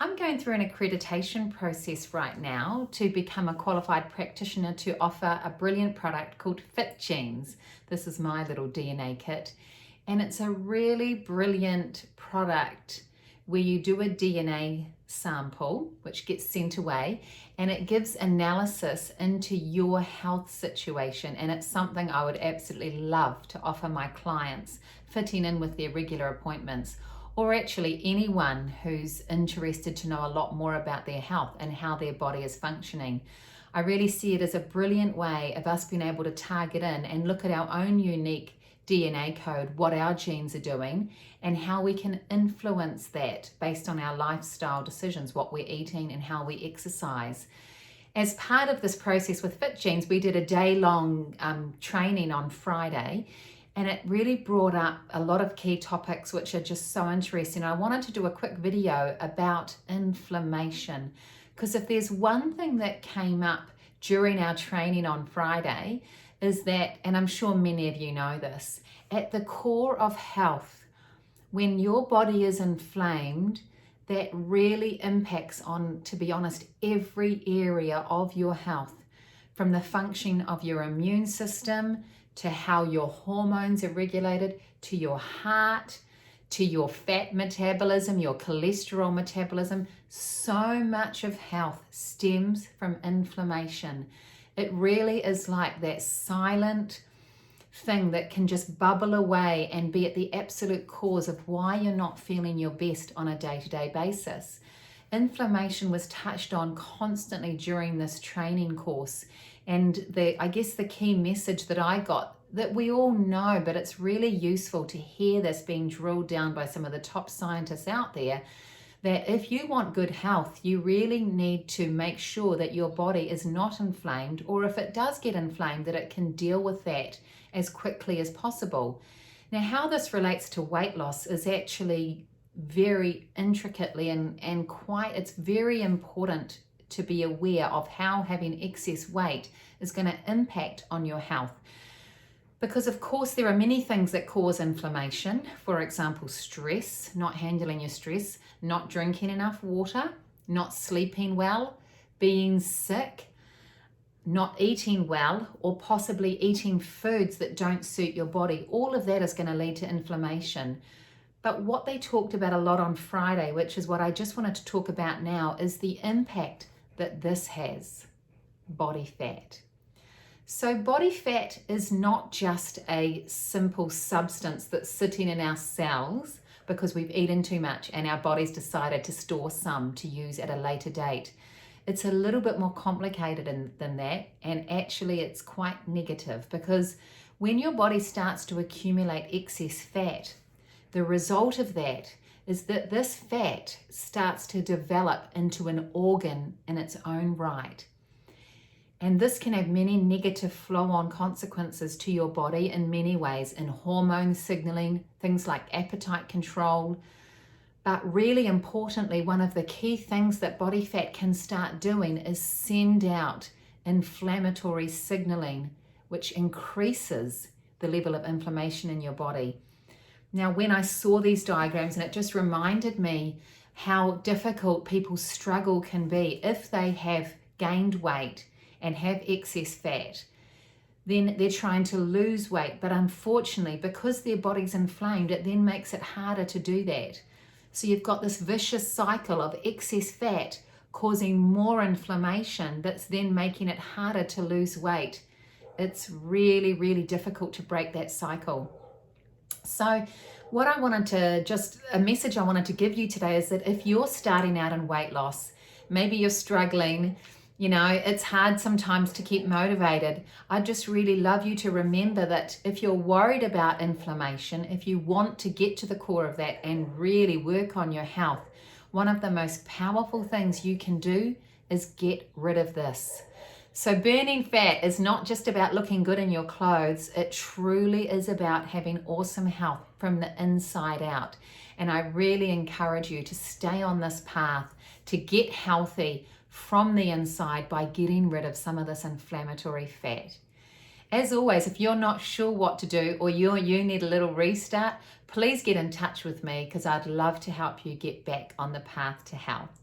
I'm going through an accreditation process right now to become a qualified practitioner to offer a brilliant product called Fit Genes. This is my little DNA kit, and it's a really brilliant product where you do a DNA sample which gets sent away, and it gives analysis into your health situation, and it's something I would absolutely love to offer my clients fitting in with their regular appointments, or actually anyone who's interested to know a lot more about their health and how their body is functioning. I really see it as a brilliant way of us being able to target in and look at our own unique DNA code, what our genes are doing, and how we can influence that based on our lifestyle decisions, what we're eating and how we exercise. As part of this process with Fit Genes, we did a day-long training on Friday, and it really brought up a lot of key topics which are just so interesting. I wanted to do a quick video about inflammation, because if there's one thing that came up during our training on Friday is that, and I'm sure many of you know this, at the core of health, when your body is inflamed, that really impacts on, to be honest, every area of your health, from the function of your immune system, to how your hormones are regulated, to your heart, to your fat metabolism, your cholesterol metabolism. So much of health stems from inflammation. It really is like that silent thing that can just bubble away and be at the absolute cause of why you're not feeling your best on a day-to-day basis. Inflammation was touched on constantly during this training course, and I guess the key message that I got, that we all know, but it's really useful to hear this being drilled down by some of the top scientists out there, that if you want good health, you really need to make sure that your body is not inflamed, or if it does get inflamed, that it can deal with that as quickly as possible. Now, how this relates to weight loss is actually very intricately and quite, it's very important to be aware of how having excess weight is going to impact on your health. Because of course there are many things that cause inflammation. For example, stress, not handling your stress, not drinking enough water, not sleeping well, being sick, not eating well, or possibly eating foods that don't suit your body. All of that is going to lead to inflammation. But what they talked about a lot on Friday, which is what I just wanted to talk about now, is the impact that this has: body fat. So body fat is not just a simple substance that's sitting in our cells because we've eaten too much and our body's decided to store some to use at a later date. It's a little bit more complicated than that, and actually it's quite negative, because when your body starts to accumulate excess fat, the result of that is that this fat starts to develop into an organ in its own right. And this can have many negative flow-on consequences to your body in many ways, in hormone signaling, things like appetite control. But really importantly, one of the key things that body fat can start doing is send out inflammatory signaling, which increases the level of inflammation in your body. Now, when I saw these diagrams, and it just reminded me how difficult people's struggle can be if they have gained weight and have excess fat. Then they're trying to lose weight, but unfortunately, because their body's inflamed, it then makes it harder to do that. So you've got this vicious cycle of excess fat causing more inflammation that's then making it harder to lose weight. It's really, really difficult to break that cycle. So what I wanted to, a message I wanted to give you today is that if you're starting out in weight loss, maybe you're struggling, it's hard sometimes to keep motivated. I just really love you to remember that if you're worried about inflammation, if you want to get to the core of that and really work on your health, one of the most powerful things you can do is get rid of this. So burning fat is not just about looking good in your clothes. It truly is about having awesome health from the inside out. And I really encourage you to stay on this path to get healthy from the inside by getting rid of some of this inflammatory fat. As always, if you're not sure what to do, or you need a little restart, please get in touch with me, because I'd love to help you get back on the path to health.